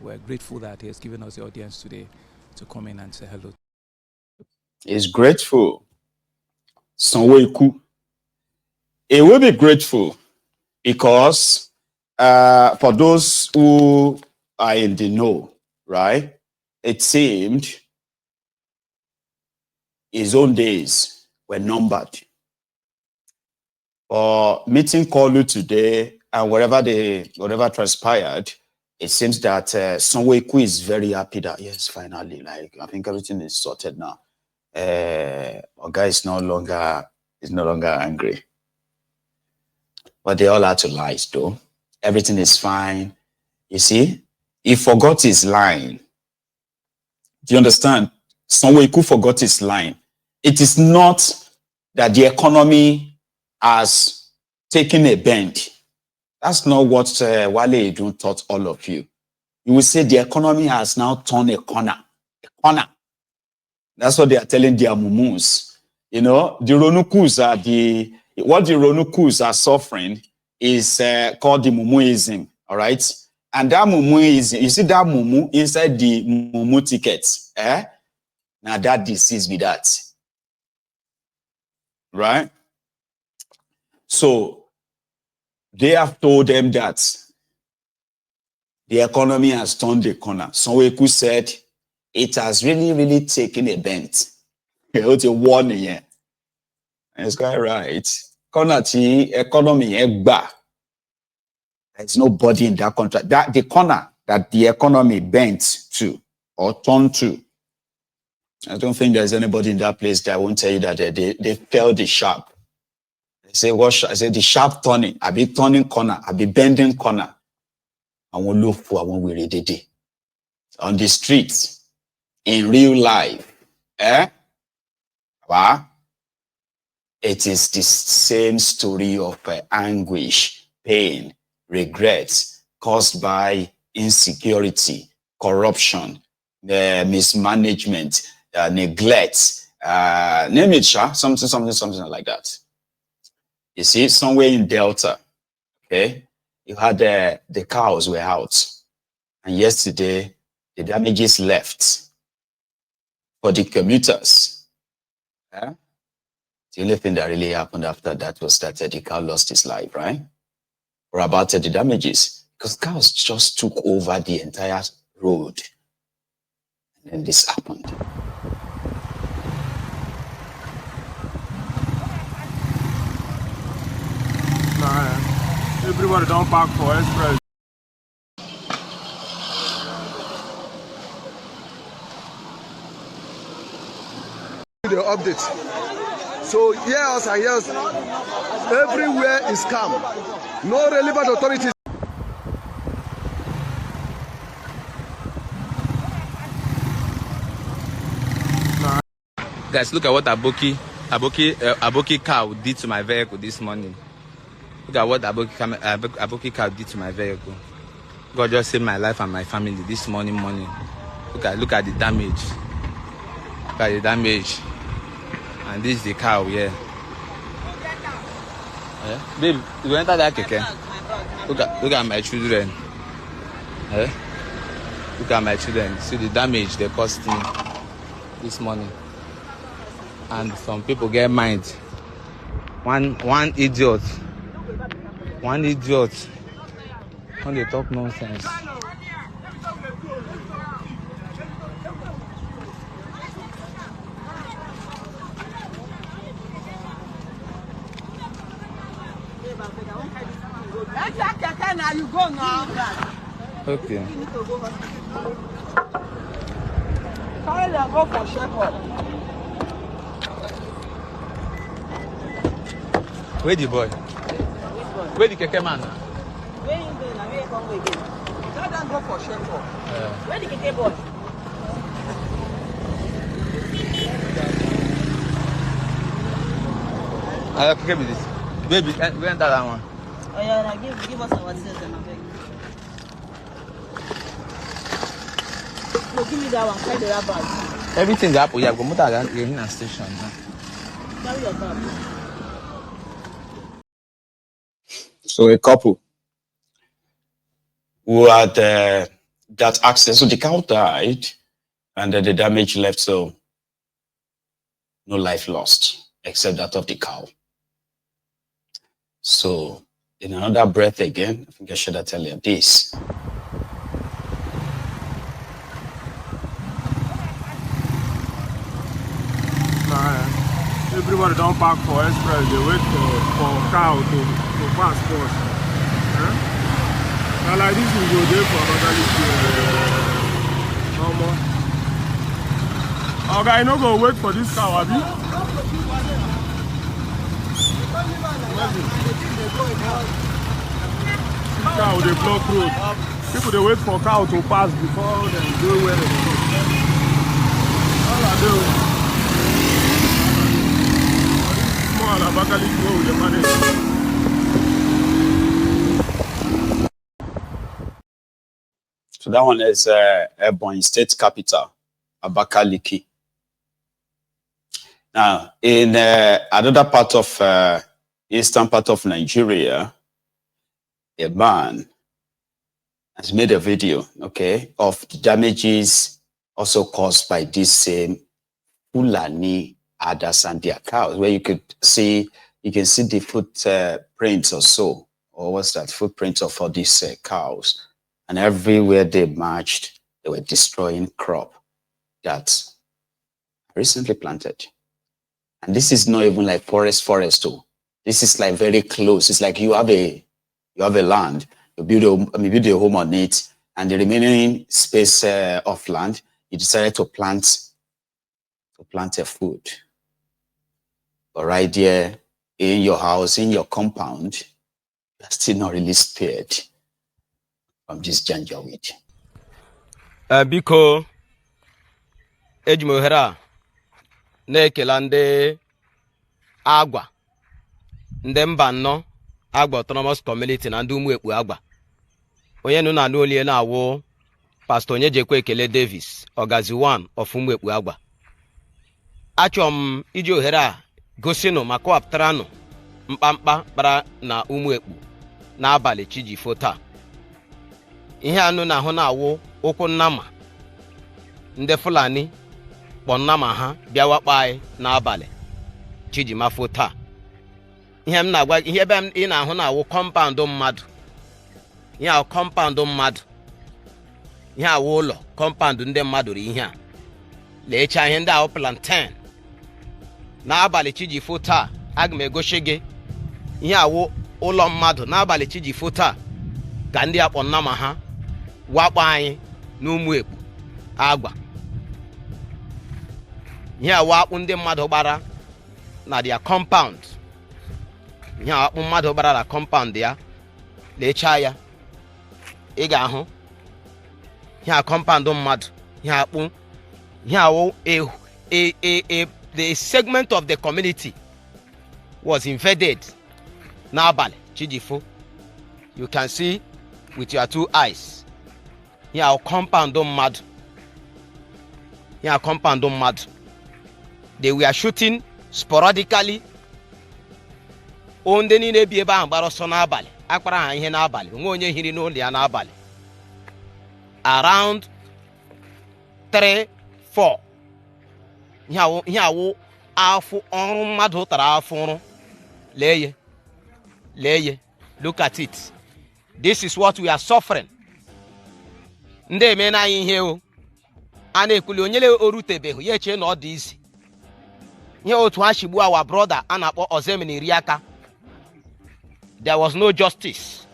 we're grateful that he has given us the audience today to come in and say hello. He's grateful. Sanwo-Iku. He will be grateful because for those who are in the know, right, it seemed his own days were numbered. For meeting Kolu today and whatever transpired, it seems that Sanwo-Iku is very happy that yes, finally, like I think everything is sorted now. Oga is no longer angry. But they all had to lie, though. Everything is fine. You see, he forgot his line. Do you understand? Sanwo-Iku forgot his line. It is not that the economy has taken a bend. That's not what Wale Edun taught all of you. You will say the economy has now turned a corner. A corner. That's what they are telling their mumus. You know, the Ronukus are what the Ronukus are suffering is called the mumuism. All right. And that mumuism, you see that mumu inside the mumu tickets. Now that disease be that. Right? So they have told them that the economy has turned the corner. Sanwo-Iku said it has really, really taken a bend. It's a warning here. It's quite right. Economy, there's nobody in that country. That the corner that the economy bent to or turned to. I don't think there's anybody in that place that won't tell you that they felt the sharp. They say, what? I say the sharp turning. I be turning corner. I be bending corner. I won't look for. I won't weary day on the streets in real life. Wow. It is the same story of anguish, pain, regrets caused by insecurity, corruption, mismanagement, neglect, name it, something like that. You see, somewhere in Delta, okay, you had the cows were out, and yesterday the damages left for the commuters. The only thing that really happened after that was that the cow lost his life, right? Or about the damages, because cows just took over the entire road. And then this happened. Nah, everybody don't park for express. The update. So yes and yes, everywhere is calm. No relevant authorities. Guys, look at what Aboki cow did to my vehicle this morning. Look at what Aboki cow did to my vehicle. God just saved my life and my family this morning. Look at the damage. Look at the damage. And this is the cow here. Babe, you enter that keke? Look at my children. Look at my children. See the damage they caused me this morning. And some people get mind. One idiot. When they talk nonsense. You go now. Okay. Carry them go for shepherd. Where the boy? Where the keke man? Where you going? Where you come again? Tell them go for shepherd. Where the keke boy? Okay, with this. Baby, we enter that one. Oh yeah, give us our details and I beg. No, give me that one. Carry the bag. Everything that happen, yeah, go motor in a station. Carry your bag. So a couple who had that access. So the cow died, and then the damage left. So no life lost except that of the cow. So in another breath again, I think I should have tell you this. Everybody don't park for express. They wait for cow to pass first. Huh? Now like this we go there for another okay, I no go wait for this cow, have you? Cow they block road. People they wait for cow to pass before they go where they go. All I do. So that one is Ebonyi State Capital, Abakaliki. Now, in another part of eastern part of Nigeria, a man has made a video, okay, of the damages also caused by this same Fulani herders and their cows, where you can see the footprints or so, or what's that, footprints of all these cows, and everywhere they marched, they were destroying crop that recently planted. And this is not even like forest too. This is like very close. It's like you have a land, you build a home on it, and the remaining space of land, you decided to plant a food. But right there in your house, in your compound, you're still not really spared from this janjaweed. Biko ejimohera na-ekela ndị agwa ndị mba nnọ agwa autonomous community na ndị ụmụ agwa onye nụ na olie na-awụ Pastor Onyejekwe Ekele Davis Ogazi 1 of ụmụ agwa. Achọm iji ohere a gosinu ma kọwapụtaranụ mkpamkpa kpara na ụmụ n'abalị Chijifo taa. Ihe anụ na ahụ na-awụ ụkwụ nnama ndị Fulani kpọ nnama ha bịa wakpa anyị n'abalị Chijimafo taa. Ihe m na-agwa ihe ebe ị na-ahụ na-awụ kọmpaụndụ mmadụ. Ihe ahụ kọmpaụndụ mmadụ. Ihe awụ ụlọ kọmpaụndụ ndị mmadụ ri ihe a. Leecha ihe ndị ahụ plantain. N'abalị Chijifo taa aga m egosi gị ihe awụ ụlọ mmadụ n'abalị Chijifo taa ka ndị akpọ nnama ha wakpo anyị n'ụmụ agwa. Ihe awụ akpụ ndị mmadụ gbara na dia compound. Ihe akpụ mmadụ gbara na compound ya. Leecha ya ị ga-ahụ ihe compound mmadụ ihe akpụ ihe awụ the segment of the community was invaded n'abalị Chijifo. You can see with your two eyes. Here compound mmadụ. Here compound mmadụ. They were shooting sporadically. Onde niile bi ebe ahụ gbara ọsọ n'abalị. Akpara ha ihe n'abalị. Onwe onye hiri n'ụlọ ya n'abalị. Around 3-4. Ihe awụ afụ ọrụ mmadụ tara afụ ọrụ. Leye. Look at it. This is what we are suffering. Ndị eme na anyị ihe o. A na-ekwuli onyele orutebeghị ya eche na ọ dị isi. Ihe otu ha shigbu our brother a na-akpọ Ozemini Riaka. There was no justice.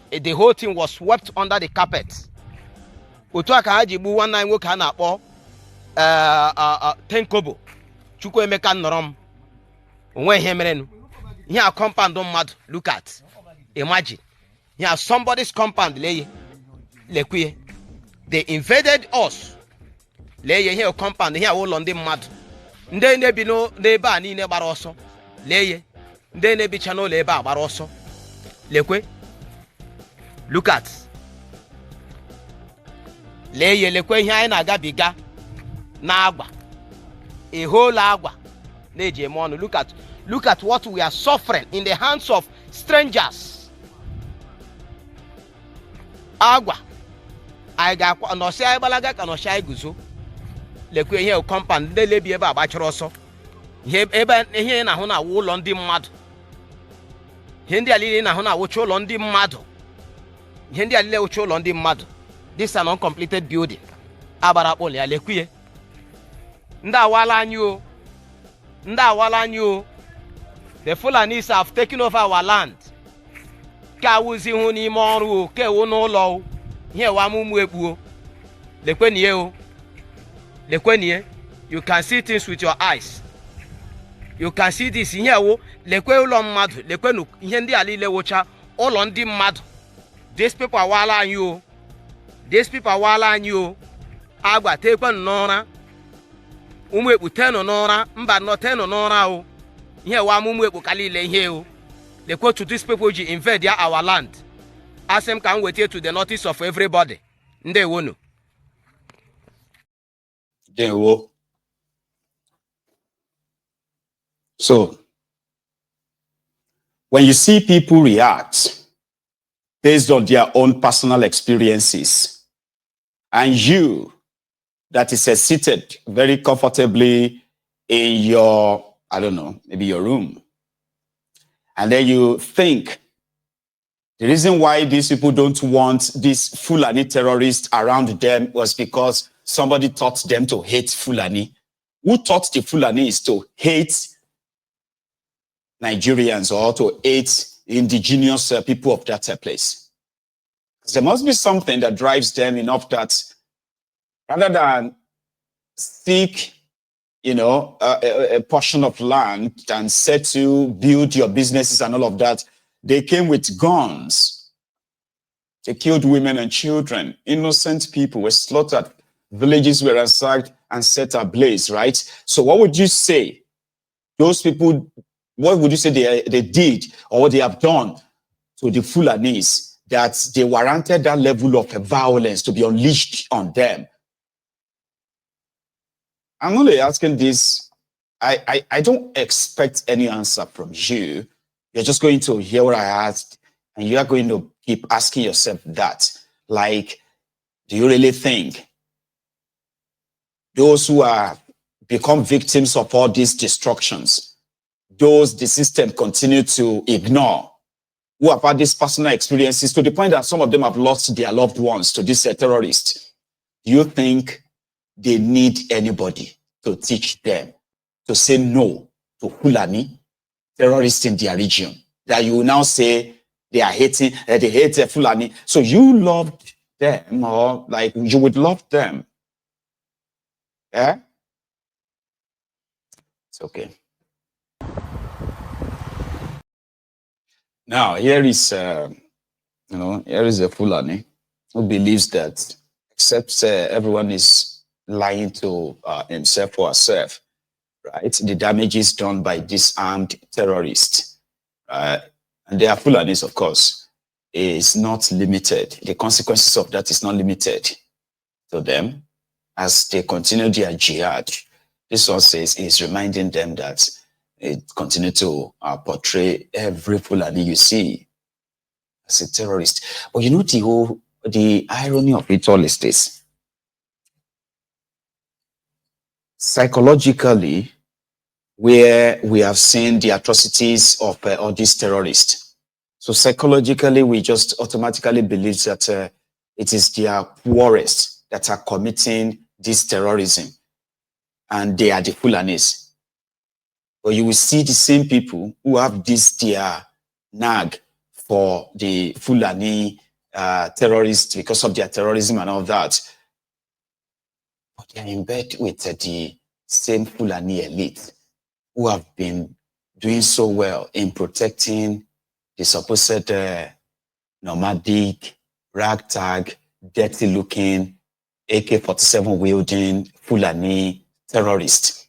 The whole thing was swept under the carpet. Otu aka ha jigbu nwanne anyị nwoke a na-akpọ Tenkobo Chukwuemeka Nnorom. Onwe ihe merenụ. Ihe a compound mmadụ. Look at. Imagine. Here somebody's compound lekwe. They invaded us. Leye here compound here all on the mad. Nde nebi no neba ni ne baroso. Leye. Nde nebi chano leba baroso. Lekwe. Look at. Leye lekwe here na gabiga na agba. A whole agwa. Neje mono. Look at what we are suffering in the hands of strangers. Agwa I got no say balaga ka no shy guzo lekwe here compound de lebi ebe agbachoro so here ebe here na ho na wo lo ndi mmadu here ndi alile na ho na wo cho lo ndi mmadu here ndi alile wo cho lo ndi mmadu this is an uncompleted building abara kpole ya lekwe ndị awala anyi o the Fulanis have taken over our land ka wuzi hu n'ime ọrụ o ke wo n'ụlọ o ihe wa mumu ekpu o lekweni you can see things with your eyes. You can see this ihe wo lekwe ụlọ mmadụ lekwenu ihe ndị alile wocha ụlọ ndị mmadụ. These people awala anyi o agba tekwe n'ọra umu ekpu teno n'ọra mba no teno n'ọra o ihe wa mumu ekpu kalile ihe o lekwe to these people ji invade our land. Ask them can wait here to the notice of everybody. Ndewono. So, when you see people react based on their own personal experiences, and you that is seated very comfortably in your, I don't know, maybe your room, and then you think, the reason why these people don't want these Fulani terrorists around them was because somebody taught them to hate Fulani. Who taught the Fulanis to hate Nigerians or to hate indigenous people of that place? There must be something that drives them enough that rather than seek, a portion of land and set to build your businesses and all of that, they came with guns. They killed women and children. Innocent people were slaughtered. Villages were ransacked and set ablaze, right? So what would you say? Those people, what would you say they did or what they have done to the Fulanis that they warranted that level of violence to be unleashed on them? I'm only asking this. I don't expect any answer from you. You're just going to hear what I asked, and you are going to keep asking yourself that. Like, do you really think those who are become victims of all these destructions, those the system continue to ignore, who have had these personal experiences to the point that some of them have lost their loved ones to these terrorists, do you think they need anybody to teach them to say no to Fulani terrorists in their region? That you will now say they are hating, they hate Fulani. So you loved them, or like you would love them. Yeah? It's okay. Now, here is, here is a Fulani who believes that except everyone is lying to himself or herself, right? The damage is done by disarmed terrorists. And they are Fulanis, of course, is not limited. The consequences of that is not limited to them as they continue their jihad. This one says is reminding them that it continue to portray every Fulani you see as a terrorist. But you know the irony of it all is this. Psychologically, where we have seen the atrocities of all these terrorists. So psychologically, we just automatically believe that it is their poorest that are committing this terrorism, and they are the Fulanis. But you will see the same people who have this their nag for the Fulani terrorists because of their terrorism and all that. But they are in bed with the same Fulani elite who have been doing so well in protecting the supposed nomadic, ragtag, dirty-looking, AK-47 wielding Fulani terrorists.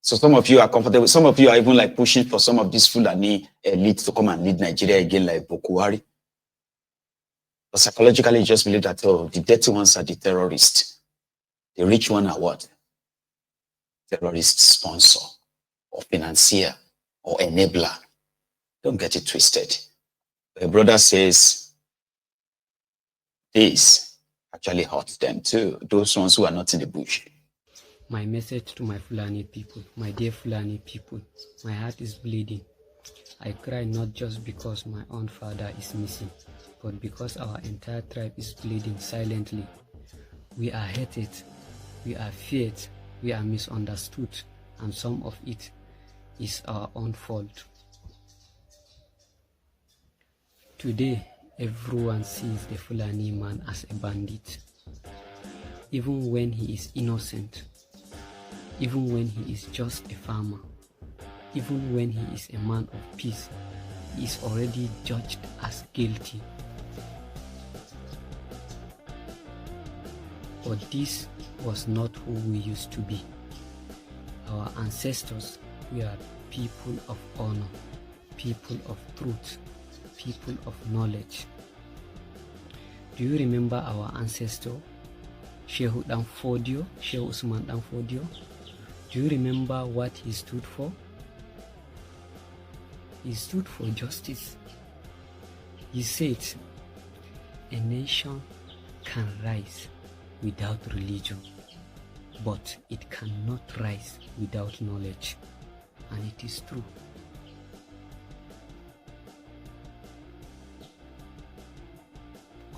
So some of you are comfortable. Some of you are even like pushing for some of these Fulani elites to come and lead Nigeria again, like Bokuwari. But psychologically, you just believe that, oh, the dirty ones are the terrorists. The rich one are what? Terrorist sponsor or financier or enabler. Don't get it twisted. A brother says this, actually hurts them too, those ones who are not in the bush. My message to my Fulani people, my dear Fulani people, my heart is bleeding. I cry not just because my own father is missing, but because our entire tribe is bleeding silently. We are hated, we are feared, we are misunderstood, and some of it is our own fault. Today, everyone sees the Fulani man as a bandit, even when he is innocent, even when he is just a farmer, even when he is a man of peace. He is already judged as guilty. But this was not who we used to be. Our ancestors were people of honor, people of truth, people of knowledge. Do you remember our ancestor, Shehu Danfodio, Shehu Usman Danfodio? Do you remember what he stood for? He stood for justice. He said, a nation can rise without religion, but it cannot rise without knowledge. And it is true.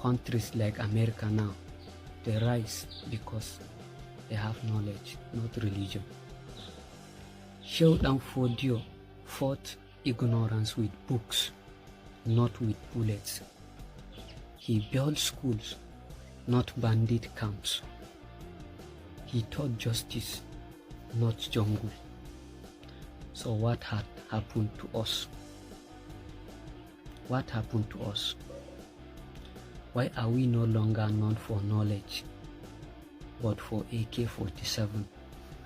Countries like America now, they rise because they have knowledge, not religion. Shehu Danfodio fought ignorance with books, not with bullets. He built schools, not bandit camps. He taught justice, not jungle. So what had happened to us? What happened to us? Why are we no longer known for knowledge, but for AK-47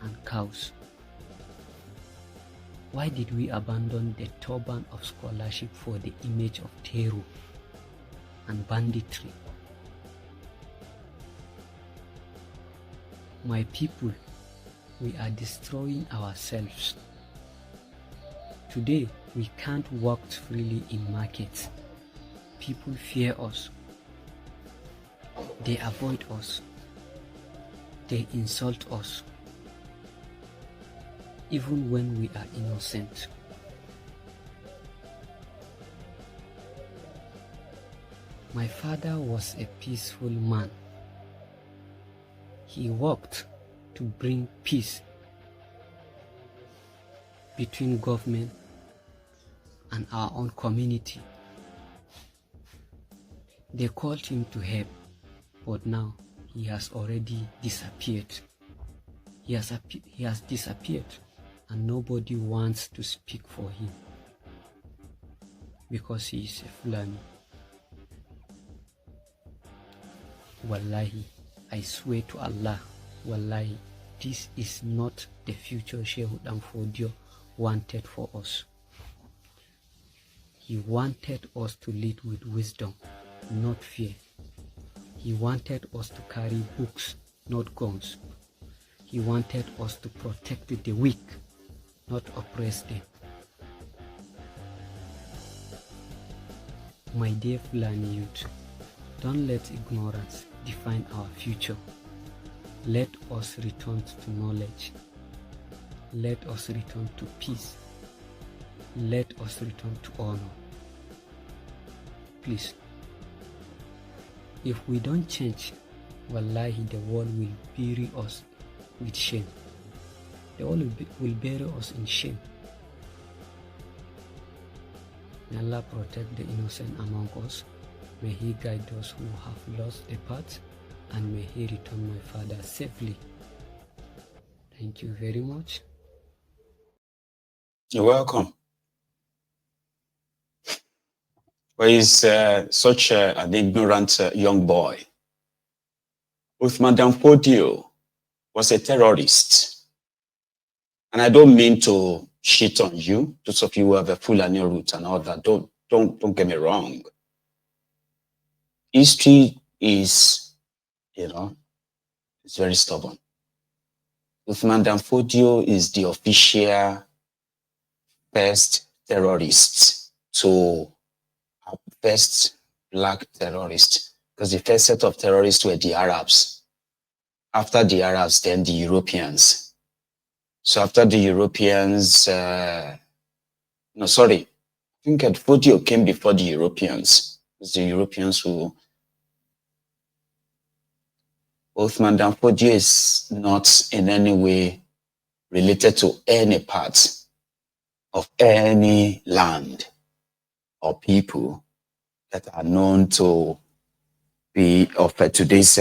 and cows? Why did we abandon the turban of scholarship for the image of terror and banditry? My people, we are destroying ourselves. Today, we can't walk freely in markets. People fear us. They avoid us. They insult us. Even when we are innocent. My father was a peaceful man. He worked to bring peace between government and our own community. They called him to help, but now he has already disappeared. He has disappeared, and nobody wants to speak for him because he is a Fulani. Wallahi, I swear to Allah, wallahi, this is not the future Shehu Danfodio wanted for us. He wanted us to lead with wisdom, not fear. He wanted us to carry books, not guns. He wanted us to protect the weak, not oppress them. My dear Fulani youth, don't let ignorance define our future. Let us return to knowledge. Let us return to peace. Let us return to honor. Please. If we don't change, wallahi, the world will bury us with shame. The world will bury us in shame. May Allah protect the innocent among us. May He guide those who have lost the path, and may He return my father safely. Thank you very much. You're welcome. Well, he's such an ignorant young boy. Uthman Danfodio was a terrorist. And I don't mean to shit on you, those of you who have a Fulani root and all that. Don't get me wrong. History is, it's very stubborn. Uthman Danfodio is the official first terrorist, first black terrorist Because the first set of terrorists were the Arabs. After the Arabs, then the Europeans. So after the Europeans, I think Fodio came before the Europeans. It's the Europeans who... Othman Dan Fodio is not in any way related to any part of any land or people that are known to be of today's